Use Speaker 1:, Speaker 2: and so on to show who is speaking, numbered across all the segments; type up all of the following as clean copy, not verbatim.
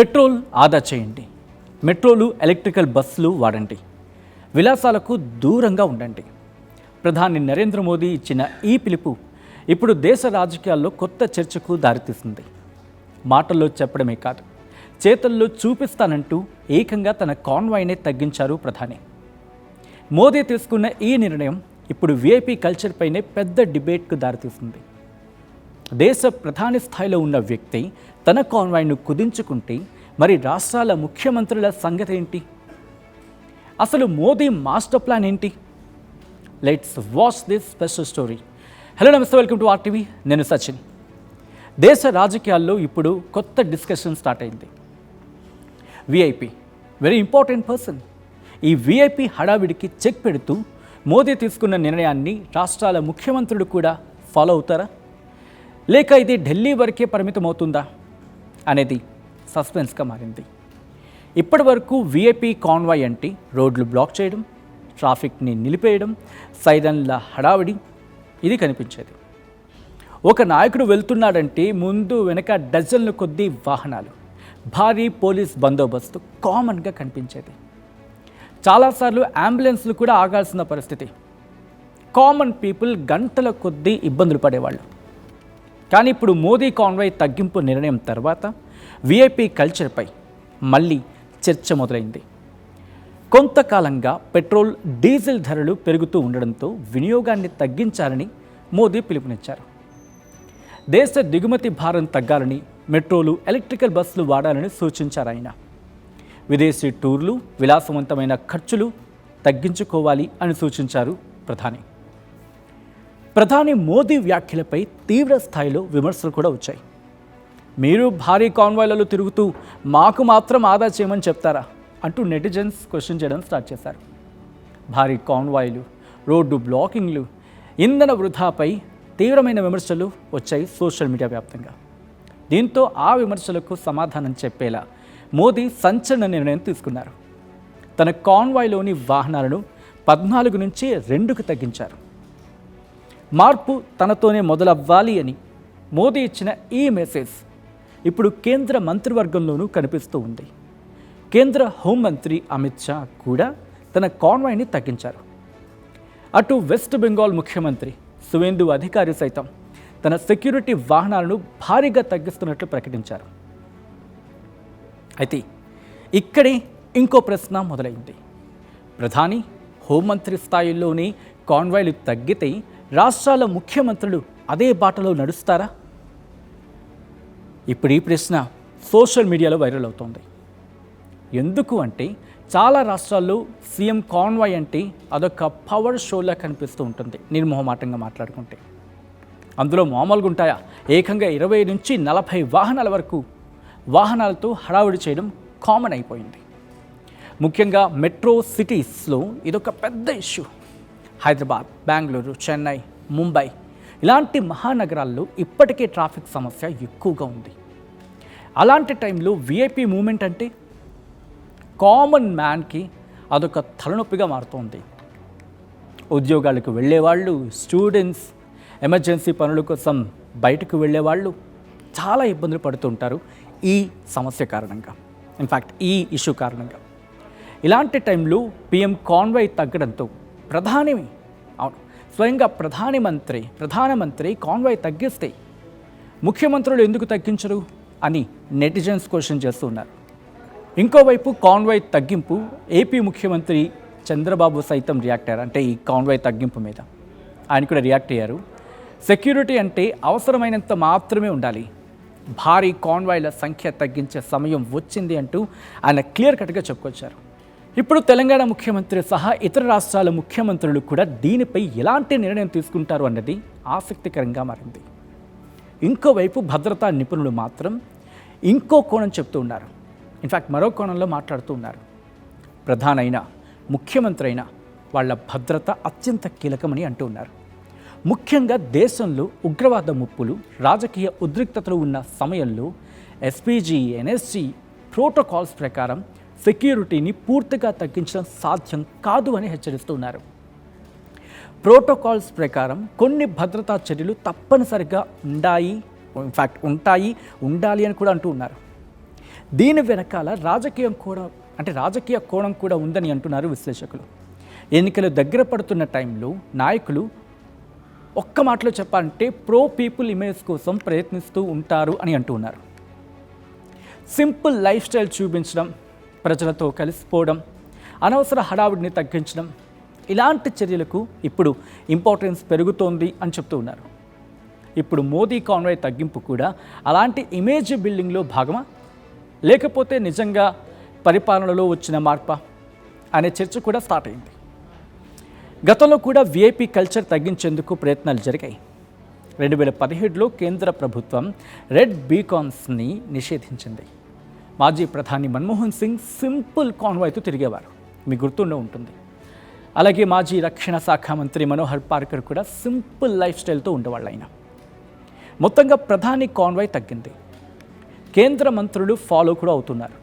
Speaker 1: Petrol ఆదా చేయండి, మెట్రోలు electrical బస్సులు వాడండి, విలాసాలకు దూరంగా ఉండండి. ప్రధాని నరేంద్ర మోదీ ఇచ్చిన ఈ పిలుపు ఇప్పుడు దేశ రాజకీయాల్లో కొత్త చర్చకు దారితీస్తుంది. మాటల్లో చెప్పడమే కాదు, చేతల్లో చూపిస్తానంటూ ఏకంగా తన కాన్వాయ్నే తగ్గించారు ప్రధాని. మోదీ తీసుకున్న ఈ నిర్ణయం ఇప్పుడు వీఐపీ కల్చర్పైనే పెద్ద డిబేట్కు దారితీస్తుంది. దేశ ప్రధాని స్థాయిలో ఉన్న వ్యక్తి తన కాన్వాయ్ను కుదించుకుంటే మరి రాష్ట్రాల ముఖ్యమంత్రుల సంగతి ఏంటి? అసలు మోదీ మాస్టర్ ప్లాన్ ఏంటి? Let's watch this special story. Hello నమస్తే, వెల్కమ్ టు RTV. నేను సచిన్. దేశ రాజకీయాల్లో ఇప్పుడు కొత్త డిస్కషన్ స్టార్ట్ అయింది. VIP very important person. ఈ వీఐపీ హడావిడికి చెక్ పెడుతూ మోదీ తీసుకున్న నిర్ణయాన్ని రాష్ట్రాల ముఖ్యమంత్రులు కూడా ఫాలో అవుతారా, లేక ఇది ఢిల్లీ వరకే పరిమితం అవుతుందా అనేది సస్పెన్స్గా మారింది. ఇప్పటి వరకు వీఐపీ కాన్వాయ్ అంటే రోడ్లు బ్లాక్ చేయడం, ట్రాఫిక్ని నిలిపేయడం, సైరన్ల హడావిడి ఇది కనిపించేది. ఒక నాయకుడు వెళ్తున్నాడంటే ముందు వెనక డజన్ల కొద్దీ వాహనాలు, భారీ పోలీస్ బందోబస్తు కామన్గా కనిపించేది. చాలాసార్లు అంబులెన్స్లు కూడా ఆగాల్సిన పరిస్థితి. కామన్ పీపుల్ గంటల కొద్దీ ఇబ్బందులు పడేవాళ్ళు. కానీ ఇప్పుడు మోదీ కాన్వాయ్ తగ్గింపు నిర్ణయం తర్వాత వీఐపీ కల్చర్పై మళ్ళీ చర్చ మొదలైంది. కొంతకాలంగా పెట్రోల్, డీజిల్ ధరలు పెరుగుతూ ఉండడంతో వినియోగాన్ని తగ్గించాలని మోదీ పిలుపునిచ్చారు. దేశ దిగుమతి భారం తగ్గాలని, మెట్రోలు, ఎలక్ట్రికల్ బస్సులు వాడాలని సూచించారు ఆయన. విదేశీ టూర్లు, విలాసవంతమైన ఖర్చులు తగ్గించుకోవాలి అని సూచించారు ప్రధాని మోదీ వ్యాఖ్యలపై తీవ్ర స్థాయిలో విమర్శలు కూడా వచ్చాయి. మీరు భారీ కాన్వాయ్లలో తిరుగుతూ మాకు మాత్రం ఆదా చేయమని చెప్తారా అంటూ నెటిజన్స్ క్వశ్చన్ చేయడం స్టార్ట్ చేశారు. భారీ కాన్వాయ్లు, రోడ్డు బ్లాకింగ్లు, ఇంధన వృధాపై తీవ్రమైన విమర్శలు వచ్చాయి సోషల్ మీడియా వ్యాప్తంగా. దీంతో ఆ విమర్శలకు సమాధానం చెప్పేలా మోదీ సంచలన నిర్ణయం తీసుకున్నారు. తన కాన్వాయ్లోని వాహనాలను 14 నుంచి 2కు తగ్గించారు. మార్పు తనతోనే మొదలవ్వాలి అని మోదీ ఇచ్చిన ఈ మెసేజ్ ఇప్పుడు కేంద్ర మంత్రివర్గంలోనూ కనిపిస్తూ ఉంది. కేంద్ర హోంమంత్రి అమిత్ షా కూడా తన కాన్వాయ్ని తగ్గించారు. అటు వెస్ట్ బెంగాల్ ముఖ్యమంత్రి సువేందు అధికారి సైతం తన సెక్యూరిటీ వాహనాలను భారీగా తగ్గిస్తున్నట్లు ప్రకటించారు. అయితే ఇక్కడే ఇంకో ప్రశ్న మొదలైంది. ప్రధాని, హోంమంత్రి స్థాయిలోనే కాన్వాయ్లు తగ్గితే రాష్ట్రాల ముఖ్యమంత్రులు అదే బాటలో నడుస్తారా? ఇప్పుడు ఈ ప్రశ్న సోషల్ మీడియాలో వైరల్ అవుతోంది. ఎందుకు అంటే చాలా రాష్ట్రాల్లో సీఎం కాన్వాయ్ అంటే అదొక పవర్ షోలా కనిపిస్తూ ఉంటుంది. నిర్మోహమాటంగా మాట్లాడుకుంటే అందులో మామూలుగా ఉంటాయా? ఏకంగా 20 నుంచి 40 వాహనాల వరకు వాహనాలతో హడావుడి చేయడం కామన్ అయిపోయింది. ముఖ్యంగా మెట్రో సిటీస్లో ఇదొక పెద్ద ఇష్యూ. హైదరాబాద్, బెంగళూరు, చెన్నై, ముంబై ఇలాంటి మహానగరాల్లో ఇప్పటికే ట్రాఫిక్ సమస్య ఎక్కువగా ఉంది. అలాంటి టైంలో వీఐపీ మూమెంట్ అంటే కామన్ మ్యాన్కి అదొక తలనొప్పిగా మారుతోంది. ఉద్యోగాలకు వెళ్ళేవాళ్ళు, స్టూడెంట్స్, ఎమర్జెన్సీ పనుల కోసం బయటకు వెళ్ళేవాళ్ళు చాలా ఇబ్బందులు పడుతుంటారు ఈ సమస్య కారణంగా, ఇన్ఫ్యాక్ట్ ఈ ఇష్యూ కారణంగా. ఇలాంటి టైంలో పిఎం కాన్వాయ్ తగ్గడంతో స్వయంగా ప్రధానమంత్రి కాన్వాయ్ తగ్గిస్తే ముఖ్యమంత్రులు ఎందుకు తగ్గించరు అని నెటిజన్స్ క్వశ్చన్ చేస్తున్నారు. ఇంకోవైపు కాన్వాయ్ తగ్గింపు ఏపీ ముఖ్యమంత్రి చంద్రబాబు సైతం రియాక్ట్ అయ్యారు. అంటే ఈ కాన్వాయ్ తగ్గింపు మీద ఆయన కూడా రియాక్ట్ అయ్యారు. సెక్యూరిటీ అంటే అవసరమైనంత మాత్రమే ఉండాలి, భారీ కాన్వాయ్ల సంఖ్య తగ్గించే సమయం వచ్చింది అంటూ ఆయన క్లియర్ కట్గా చెప్పుకొచ్చారు. ఇప్పుడు తెలంగాణ ముఖ్యమంత్రి సహా ఇతర రాష్ట్రాల ముఖ్యమంత్రులు కూడా దీనిపై ఎలాంటి నిర్ణయం తీసుకుంటారు అన్నది ఆసక్తికరంగా మారింది. ఇంకోవైపు భద్రతా నిపుణులు మాత్రం ఇంకో కోణం చెప్తూ ఉన్నారు. ఇన్ఫ్యాక్ట్ మరో కోణంలో మాట్లాడుతూ ఉన్నారు. ప్రధానైన, ముఖ్యమంత్రి అయినా వాళ్ళ భద్రత అత్యంత కీలకమని అంటూ ఉన్నారు. ముఖ్యంగా దేశంలో ఉగ్రవాద ముప్పులు, రాజకీయ ఉద్రిక్తతలు ఉన్న సమయంలో ఎస్పీజీ, ఎన్ఎస్జీ ప్రోటోకాల్స్ ప్రకారం సెక్యూరిటీని పూర్తిగా తగ్గించడం సాధ్యం కాదు అని హెచ్చరిస్తున్నారు. ప్రోటోకాల్స్ ప్రకారం కొన్ని భద్రతా చర్యలు తప్పనిసరిగా ఉండాలి అని కూడా అంటూ ఉన్నారు. దీని వెనకాల రాజకీయ కోణం కూడా ఉందని అంటున్నారు విశ్లేషకులు. ఎన్నికలు దగ్గర పడుతున్న టైంలో నాయకులు ఒక్క మాటలో చెప్పాలంటే ప్రో పీపుల్ ఇమేజ్ కోసం ప్రయత్నిస్తూ ఉంటారు అని అంటున్నారు. సింపుల్ లైఫ్ స్టైల్ చూపించడం, ప్రజలతో కలిసిపోవడం, అనవసర హడావుడిని తగ్గించడం, ఇలాంటి చర్యలకు ఇప్పుడు ఇంపార్టెన్స్ పెరుగుతోంది అని చెప్తూ ఉన్నారు. ఇప్పుడు మోదీ కాన్వాయ్ తగ్గింపు కూడా అలాంటి ఇమేజ్ బిల్డింగ్లో భాగమా, లేకపోతే నిజంగా పరిపాలనలో వచ్చిన మార్పా అనే చర్చ కూడా స్టార్ట్ అయింది. గతంలో కూడా వీఐపీ కల్చర్ తగ్గించేందుకు ప్రయత్నాలు జరిగాయి. 2017లో కేంద్ర ప్రభుత్వం రెడ్ బీకాన్స్ని నిషేధించింది. మాజీ ప్రధాని మన్మోహన్ సింగ్ సింపుల్ కాన్వాయ్తో తిరిగేవారు, మీకు గుర్తుండే ఉంటుంది. అలాగే మాజీ రక్షణ శాఖ మంత్రి మనోహర్ పార్కర్ కూడా సింపుల్ లైఫ్ స్టైల్తో ఉండేవాళ్ళు. ఆయన మొత్తంగా ప్రధాని కాన్వాయ్ తగ్గింది. కేంద్ర మంత్రులు ఫాలో కూడా అవుతున్నారు.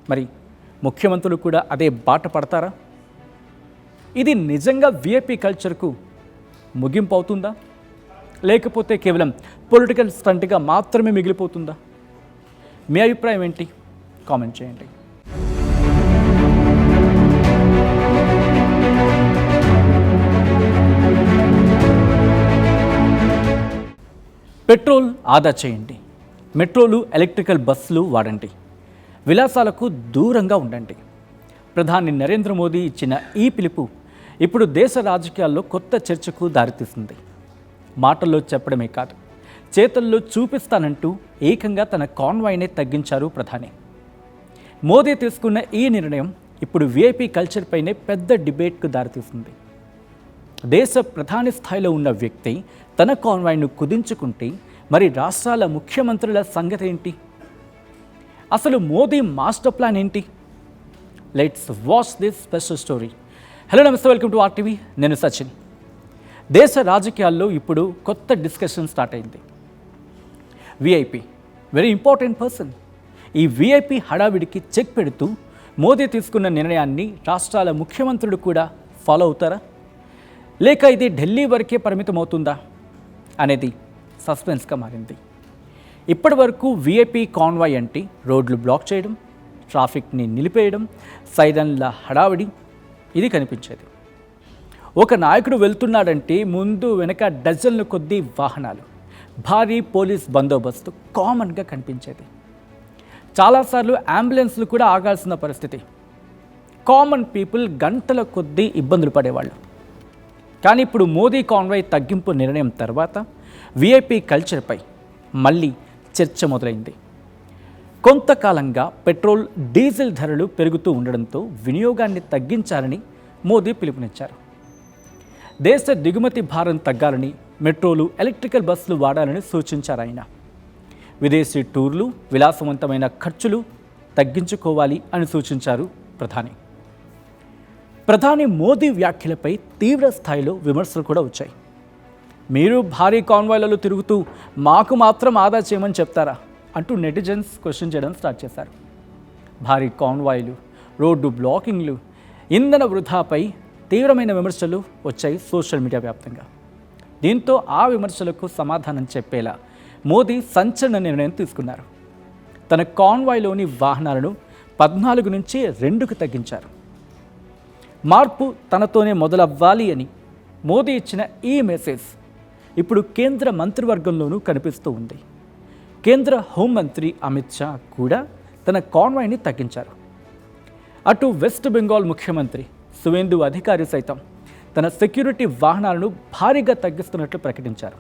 Speaker 1: మరి ముఖ్యమంత్రులు కూడా అదే బాట పడతారా? ఇది నిజంగా వీఐపీ కల్చర్కు ముగింపు అవుతుందా, లేకపోతే కేవలం పొలిటికల్ స్టంట్గా మాత్రమే మిగిలిపోతుందా? మీ అభిప్రాయం ఏంటి? కామెంట్ చేయండి. పెట్రోల్ ఆదా చేయండి, మెట్రోలు ఎలక్ట్రికల్ బస్సులు వాడండి, విలాసాలకు దూరంగా ఉండండి. ప్రధాని నరేంద్ర మోదీ ఇచ్చిన ఈ పిలుపు ఇప్పుడు దేశ రాజకీయాల్లో కొత్త చర్చకు దారితీస్తుంది. మాటల్లో చెప్పడమే కాదు, చేతల్లో చూపిస్తానంటూ ఏకంగా తన కాన్వాయ్నే తగ్గించారు ప్రధాని. మోదీ తీసుకున్న ఈ నిర్ణయం ఇప్పుడు వీఐపీ కల్చర్ పైనే పెద్ద డిబేట్కు దారితీస్తుంది. దేశ ప్రధాని స్థాయిలో ఉన్న వ్యక్తి తన కాన్వాయ్ను కుదించుకుంటే మరి రాష్ట్రాల ముఖ్యమంత్రుల సంగతి ఏంటి? అసలు మోదీ మాస్టర్ ప్లాన్ ఏంటి? Let's watch this special story. Hello నమస్తే, వెల్కమ్ టు ఆర్టీవీ. నేను సచిన్. దేశ రాజకీయాల్లో ఇప్పుడు కొత్త డిస్కషన్ స్టార్ట్ అయింది. VIP, very important person. ఈ వీఐపీ హడావిడికి చెక్ పెడుతూ మోదీ తీసుకున్న నిర్ణయాన్ని రాష్ట్రాల ముఖ్యమంత్రులు కూడా ఫాలో అవుతారా, లేక ఇది ఢిల్లీ వరకే పరిమితం అవుతుందా అనేది సస్పెన్స్గా మారింది. ఇప్పటి వరకు వీఐపీ కాన్వాయ్ అంటే రోడ్లు బ్లాక్ చేయడం, ట్రాఫిక్ని నిలిపేయడం, సైరన్ల హడావిడి ఇది కనిపించేది. ఒక నాయకుడు వెళ్తున్నాడంటే ముందు వెనక డజన్ల కొద్దీ వాహనాలు, భారీ పోలీస్ బందోబస్తు కామన్గా కనిపించేది. చాలాసార్లు అంబులెన్స్లు కూడా ఆగాల్సిన పరిస్థితి. కామన్ పీపుల్ గంటల కొద్దీ ఇబ్బందులు పడేవాళ్ళు. కానీ ఇప్పుడు మోదీ కాన్వాయ్ తగ్గింపు నిర్ణయం తర్వాత వీఐపీ కల్చర్పై మళ్ళీ చర్చ మొదలైంది. కొంతకాలంగా పెట్రోల్, డీజిల్ ధరలు పెరుగుతూ ఉండడంతో వినియోగాన్ని తగ్గించాలని మోదీ పిలుపునిచ్చారు. దేశ దిగుమతి భారం తగ్గాలని, మెట్రోలు, ఎలక్ట్రికల్ బస్సులు వాడాలని సూచించారు ఆయన. విదేశీ టూర్లు, విలాసవంతమైన ఖర్చులు తగ్గించుకోవాలి అని సూచించారు ప్రధాని. ప్రధాని మోదీ వ్యాఖ్యలపై తీవ్ర స్థాయిలో విమర్శలు కూడా వచ్చాయి. మీరు భారీ కాన్వాయ్లలో తిరుగుతూ మాకు మాత్రం ఆదా చేయమని చెప్తారా అంటూ నెటిజన్స్ క్వశ్చన్ చేయడం స్టార్ట్ చేశారు. భారీ కాన్వాయ్లు, రోడ్డు బ్లాకింగ్లు, ఇంధన వృధాపై తీవ్రమైన విమర్శలు వచ్చాయి సోషల్ మీడియా వ్యాప్తంగా. దీంతో ఆ విమర్శలకు సమాధానం చెప్పేలా మోదీ సంచలన నిర్ణయం తీసుకున్నారు. తన కాన్వాయ్లోని వాహనాలను 14 నుంచి 2కు తగ్గించారు. మార్పు తనతోనే మొదలవ్వాలి అని మోదీ ఇచ్చిన ఈ మెసేజ్ ఇప్పుడు కేంద్ర మంత్రివర్గంలోనూ కనిపిస్తూ ఉంది. కేంద్ర హోంమంత్రి అమిత్ షా కూడా తన కాన్వాయ్ని తగ్గించారు. అటు వెస్ట్ బెంగాల్ ముఖ్యమంత్రి సువేందు అధికారి సైతం తన సెక్యూరిటీ వాహనాలను భారీగా తగ్గిస్తున్నట్లు ప్రకటించారు.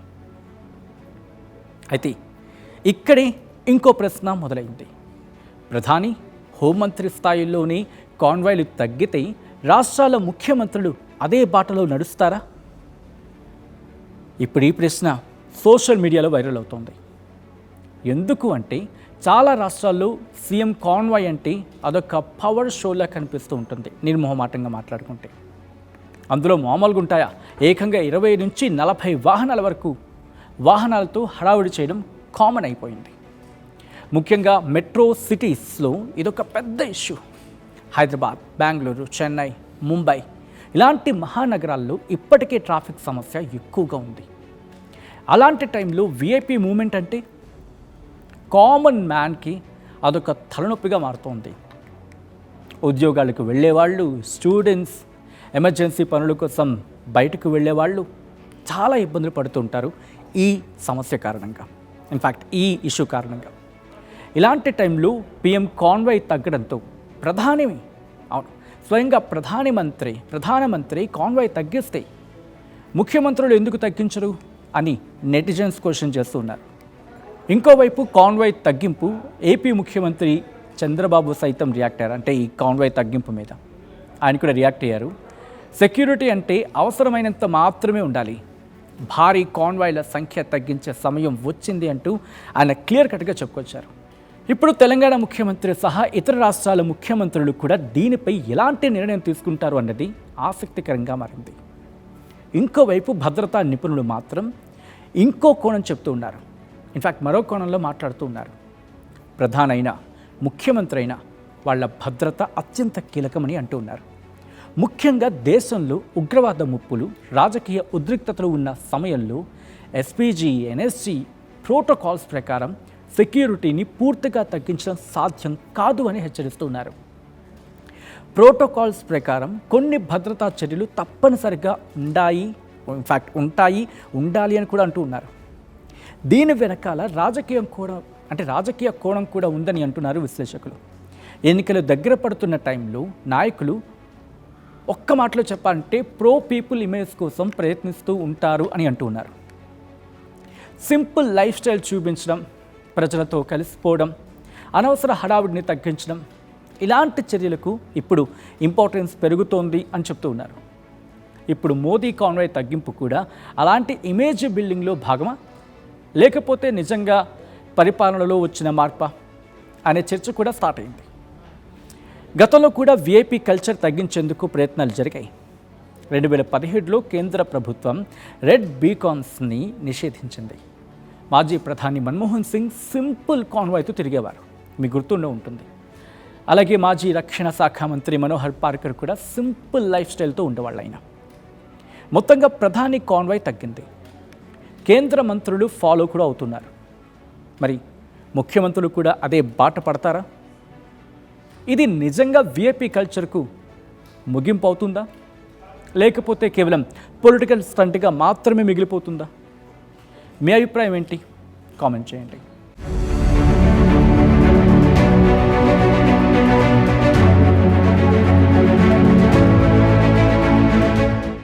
Speaker 1: అయితే ఇక్కడే ఇంకో ప్రశ్న మొదలైంది. ప్రధాని, హోంమంత్రి స్థాయిలోనే కాన్వాయ్లు తగ్గితే రాష్ట్రాల ముఖ్యమంత్రులు అదే బాటలో నడుస్తారా? ఇప్పుడు ఈ ప్రశ్న సోషల్ మీడియాలో వైరల్ అవుతోంది. ఎందుకు అంటే చాలా రాష్ట్రాల్లో సీఎం కాన్వాయ్ అంటే అదొక పవర్ షోలా కనిపిస్తూ ఉంటుంది. నిర్మోహమాటంగా మాట్లాడుకుంటే అందులో మామూలుగా ఉంటాయా? ఏకంగా 20 నుంచి 40 వాహనాల వరకు వాహనాలతో హడావుడి చేయడం కామన్ అయిపోయింది. ముఖ్యంగా మెట్రో సిటీస్లో ఇదొక పెద్ద ఇష్యూ. హైదరాబాద్, బెంగళూరు, చెన్నై, ముంబై ఇలాంటి మహానగరాల్లో ఇప్పటికే ట్రాఫిక్ సమస్య ఎక్కువగా ఉంది. అలాంటి టైంలో వీఐపీ మూమెంట్ అంటే కామన్ మ్యాన్కి అదొక తలనొప్పిగా మారుతోంది. ఉద్యోగాలకు వెళ్ళేవాళ్ళు, స్టూడెంట్స్, ఎమర్జెన్సీ పనుల కోసం బయటకు వెళ్ళేవాళ్ళు చాలా ఇబ్బందులు పడుతుంటారు ఈ సమస్య కారణంగా, ఇన్ఫ్యాక్ట్ ఈ ఇష్యూ కారణంగా. ఇలాంటి టైంలో పిఎం కాన్వాయ్ తగ్గడంతో స్వయంగా ప్రధానమంత్రి కాన్వాయ్ తగ్గిస్తే ముఖ్యమంత్రులు ఎందుకు తగ్గించరు అని నెటిజన్స్ క్వశ్చన్ చేస్తున్నారు. ఇంకోవైపు కాన్వాయ్ తగ్గింపు ఏపీ ముఖ్యమంత్రి చంద్రబాబు సైతం రియాక్ట్ అయ్యారు. అంటే ఈ కాన్వాయ్ తగ్గింపు మీద ఆయన కూడా రియాక్ట్ అయ్యారు. సెక్యూరిటీ అంటే అవసరమైనంత మాత్రమే ఉండాలి, భారీ కాన్వాయ్ల సంఖ్య తగ్గించే సమయం వచ్చింది అంటూ ఆయన క్లియర్ కట్గా చెప్పుకొచ్చారు. ఇప్పుడు తెలంగాణ ముఖ్యమంత్రి సహా ఇతర రాష్ట్రాల ముఖ్యమంత్రులు కూడా దీనిపై ఎలాంటి నిర్ణయం తీసుకుంటారు అన్నది ఆసక్తికరంగా మారింది. ఇంకోవైపు భద్రతా నిపుణులు మాత్రం ఇంకో కోణం చెప్తూ ఉన్నారు. ఇన్ఫ్యాక్ట్ మరో కోణంలో మాట్లాడుతూ ఉన్నారు. ముఖ్యమంత్రి అయినా వాళ్ళ భద్రత అత్యంత కీలకమని అంటూ ఉన్నారు. ముఖ్యంగా దేశంలో ఉగ్రవాద ముప్పులు, రాజకీయ ఉద్రిక్తతలు ఉన్న సమయంలో ఎస్పీజీ, ఎన్ఎస్జీ ప్రోటోకాల్స్ ప్రకారం సెక్యూరిటీని పూర్తిగా తగ్గించడం సాధ్యం కాదు అని హెచ్చరిస్తున్నారు. ప్రోటోకాల్స్ ప్రకారం కొన్ని భద్రతా చర్యలు తప్పనిసరిగా ఉండాలి అని కూడా అంటూ ఉన్నారు. దీని వెనకాల రాజకీయ కోణం కూడా ఉందని అంటున్నారు విశ్లేషకులు. ఎన్నికలు దగ్గర పడుతున్న టైంలో నాయకులు ఒక్క మాటలో చెప్పాలంటే ప్రో పీపుల్ ఇమేజ్ కోసం ప్రయత్నిస్తూ ఉంటారు అని అంటూ ఉన్నారు. సింపుల్ లైఫ్ స్టైల్ చూపించడం, ప్రజలతో కలిసిపోవడం, అనవసర హడావిడిని తగ్గించడం, ఇలాంటి చర్యలకు ఇప్పుడు ఇంపార్టెన్స్ పెరుగుతోంది అని చెప్తూ ఉన్నారు. ఇప్పుడు మోదీ కాన్వాయ్ తగ్గింపు కూడా అలాంటి ఇమేజ్ బిల్డింగ్లో భాగమా, లేకపోతే నిజంగా పరిపాలనలో వచ్చిన మార్పా అనే చర్చ కూడా స్టార్ట్ అయింది. గతంలో కూడా విఐపీ కల్చర్ తగ్గించేందుకు ప్రయత్నాలు జరిగాయి. 2017లో కేంద్ర ప్రభుత్వం రెడ్ బీకాన్స్ని నిషేధించింది. మాజీ ప్రధాని మన్మోహన్ సింగ్ సింపుల్ కాన్వాయ్తో తిరిగేవారు, మీకు గుర్తుండే ఉంటుంది. అలాగే మాజీ రక్షణ శాఖ మంత్రి మనోహర్ పార్కర్ కూడా సింపుల్ లైఫ్ స్టైల్తో ఉండేవాళ్ళు. ఆయన మొత్తంగా ప్రధాని కాన్వాయ్ తగ్గింది. కేంద్ర మంత్రులు ఫాలో కూడా అవుతున్నారు. మరి ముఖ్యమంత్రులు కూడా అదే బాట పడతారా? ఇది నిజంగా విఐపీ కల్చర్కు ముగింపు అవుతుందా, లేకపోతే కేవలం పొలిటికల్ స్టంట్గా మాత్రమే మిగిలిపోతుందా? మీ అభిప్రాయం ఏంటి? కామెంట్ చేయండి.